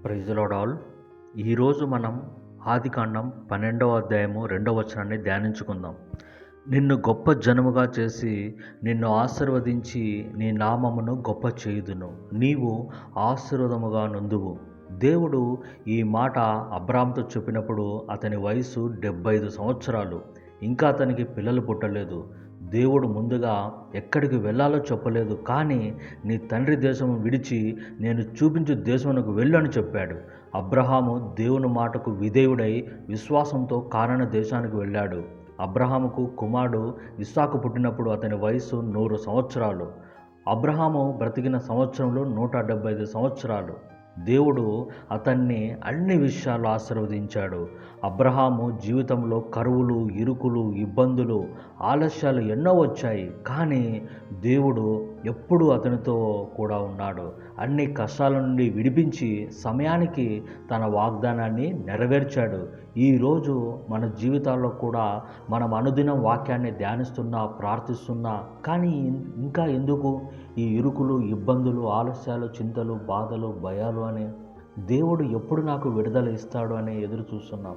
Praise the lord all. ఈరోజు మనం ఆదికాండం 12వ అధ్యాయము 2వ వచనాన్ని ధ్యానించుకుందాం. నిన్ను గొప్ప జనముగా చేసి నిన్ను ఆశీర్వదించి నీ నామమును గొప్ప చేయుదును, నీవు ఆశీర్వాదముగా నొందువు. దేవుడు ఈ మాట అబ్రాహాముతో చెప్పినప్పుడు అతని వయసు 75 సంవత్సరాలు. ఇంకా అతనికి పిల్లలు పుట్టలేదు. దేవుడు ముందుగా ఎక్కడికి వెళ్ళాలో చెప్పలేదు, కానీ నీ తండ్రి దేశము విడిచి నేను చూపించు దేశమునకు వెళ్ళు అని చెప్పాడు. అబ్రహాము దేవుని మాటకు విధేయుడై విశ్వాసంతో కానాను దేశానికి వెళ్ళాడు. అబ్రహాముకు కుమారుడు ఇస్సాకు పుట్టినప్పుడు అతని వయసు 100 సంవత్సరాలు. అబ్రహాము బ్రతికిన సంవత్సరంలో 175 సంవత్సరాలు. దేవుడు అతన్ని అన్ని విషయాలు ఆశీర్వదించాడు. అబ్రహాము జీవితంలో కరువులు, ఇరుకులు, ఇబ్బందులు, ఆలస్యాలు ఎన్నో వచ్చాయి, కానీ దేవుడు ఎప్పుడూ అతనితో కూడా ఉన్నాడు. అన్ని కష్టాల నుండి విడిపించి సమయానికి తన వాగ్దానాన్ని నెరవేర్చాడు. ఈరోజు మన జీవితాల్లో కూడా మనం అనుదినం వాక్యాన్ని ధ్యానిస్తున్నా, ప్రార్థిస్తున్నా, కానీ ఇంకా ఎందుకు ఈ ఇరుకులు, ఇబ్బందులు, ఆలస్యాలు, చింతలు, బాధలు, భయాలు అని దేవుడు ఎప్పుడు నాకు విడుదల ఇస్తాడు అని ఎదురు చూస్తున్నాం.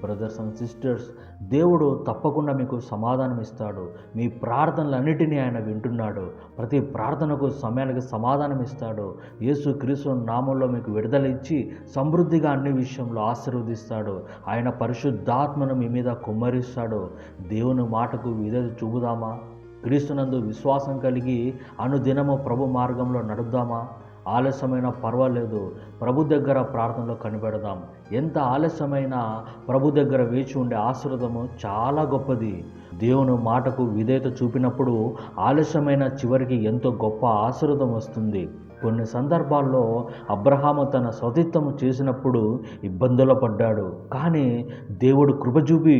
బ్రదర్స్ అండ్ సిస్టర్స్, దేవుడు తప్పకుండా మీకు సమాధానం ఇస్తాడు. మీ ప్రార్థనలన్నిటినీ ఆయన వింటున్నాడు. ప్రతి ప్రార్థనకు సమయానికి సమాధానం ఇస్తాడు. యేసుక్రీస్తు నామంలో మీకు విడుదల ఇచ్చి సమృద్ధిగా అన్ని విషయంలో ఆశీర్వదిస్తాడు. ఆయన పరిశుద్ధాత్మను మీ మీద కుమ్మరిస్తాడు. దేవుని మాటకు విధేయత చూపుదామా? క్రీస్తునందు విశ్వాసం కలిగి అనుదినము ప్రభు మార్గంలో నడుద్దామా? ఆలస్యమైనా పర్వాలేదు, ప్రభు దగ్గర ప్రార్థనలో కనిపెడదాం. ఎంత ఆలస్యమైనా ప్రభు దగ్గర వేచి ఉండే ఆశీర్వాదము చాలా గొప్పది. దేవుని మాటకు విధేయత చూపినప్పుడు ఆలస్యమైన చివరికి ఎంతో గొప్ప ఆశీర్వాదం వస్తుంది. కొన్ని సందర్భాల్లో అబ్రహాము తన సతీత్వము చేసినప్పుడు ఇబ్బందులు పడ్డాడు, కానీ దేవుడు కృప చూపి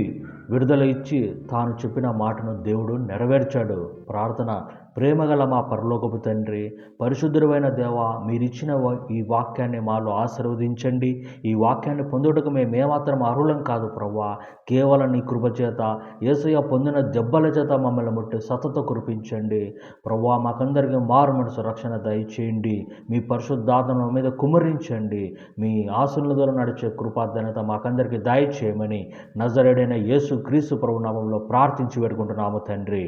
విడుదల ఇచ్చి తాను చెప్పిన మాటను దేవుడు నెరవేర్చాడు. ప్రార్థన. ప్రేమగల మా పరలోకపు తండ్రి, పరిశుద్ధుడైన దేవా, మీరిచ్చిన ఈ వాక్యాన్ని మాలో ఆశీర్వదించండి. ఈ వాక్యాన్ని పొందుటకు మేమేమాత్రం అర్హులం కాదు ప్రభువా. కేవలం నీ కృప చేత, యేసయ్య పొందిన దెబ్బల చేత మమ్మల్ని ముట్టి సతత కురిపించండి ప్రభువా. మాకందరికీ మారు మనసు రక్షణ దయచేయండి. మీ పరిశుద్ధాత్మ మీద కుమ్మరించండి. మీ ఆశీర్వాదాలు నడిచే కృపాధన్యత మాకందరికీ దయచేయమని నజరేయుడైన యేసుక్రీస్తు ప్రభు నామములో ప్రార్థించి వేడుకుంటున్నాము తండ్రి.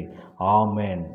ఆమేన్.